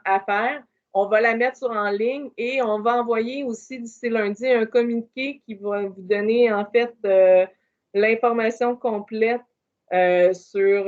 à faire. On va la mettre en ligne et on va envoyer aussi d'ici lundi un communiqué qui va vous donner en fait l'information complète sur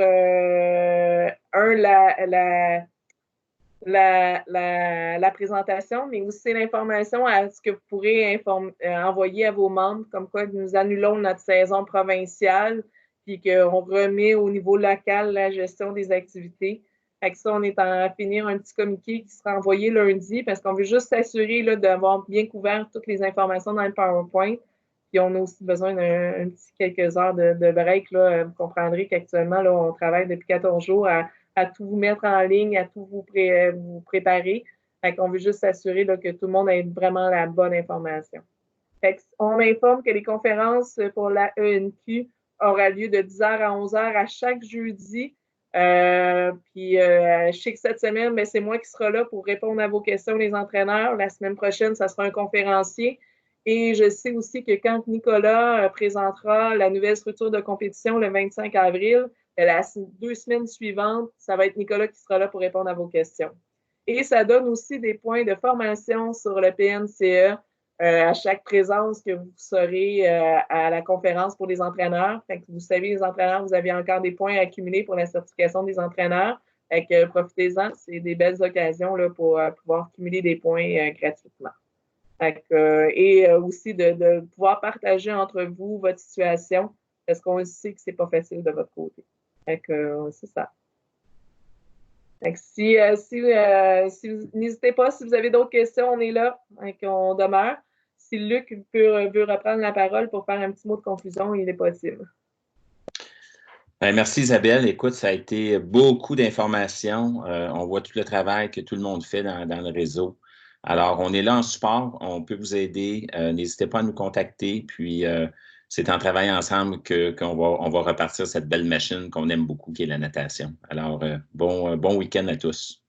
la présentation, mais aussi l'information à ce que vous pourrez envoyer à vos membres, comme quoi nous annulons notre saison provinciale puis qu'on remet au niveau local la gestion des activités. Avec ça, on est en finir un petit communiqué qui sera envoyé lundi parce qu'on veut juste s'assurer d'avoir bien couvert toutes les informations dans le PowerPoint. Puis on a aussi besoin d'un petit quelques heures de break. Là. Vous comprendrez qu'actuellement, là, on travaille depuis 14 jours à tout vous mettre en ligne, à tout vous préparer. Fait qu'on veut juste s'assurer que tout le monde ait vraiment la bonne information. Fait on informe que les conférences pour la ENQ aura lieu de 10h à 11h à chaque jeudi. Puis je sais que cette semaine, ben, c'est moi qui sera là pour répondre à vos questions, les entraîneurs. La semaine prochaine, ça sera un conférencier. Et je sais aussi que quand Nicolas présentera la nouvelle structure de compétition le 25 avril, les 2 semaines suivantes, ça va être Nicolas qui sera là pour répondre à vos questions. Et ça donne aussi des points de formation sur le PNCE à chaque présence que vous serez à la conférence pour les entraîneurs. Fait que vous savez, les entraîneurs, vous avez encore des points à accumuler pour la certification des entraîneurs. Fait que profitez-en, c'est des belles occasions là, pour pouvoir cumuler des points gratuitement. Fait que, et aussi de pouvoir partager entre vous votre situation parce qu'on sait que c'est pas facile de votre côté. Fait que c'est ça. Fait que n'hésitez pas, si vous avez d'autres questions, on est là, on demeure. Si Luc veut reprendre la parole pour faire un petit mot de conclusion, il est possible. Bien, merci Isabelle. Écoute, ça a été beaucoup d'informations. On voit tout le travail que tout le monde fait dans le réseau. Alors, on est là en support, on peut vous aider. N'hésitez pas à nous contacter. Puis, c'est en travaillant ensemble qu'on va repartir cette belle machine qu'on aime beaucoup, qui est la natation. Alors, bon week-end à tous.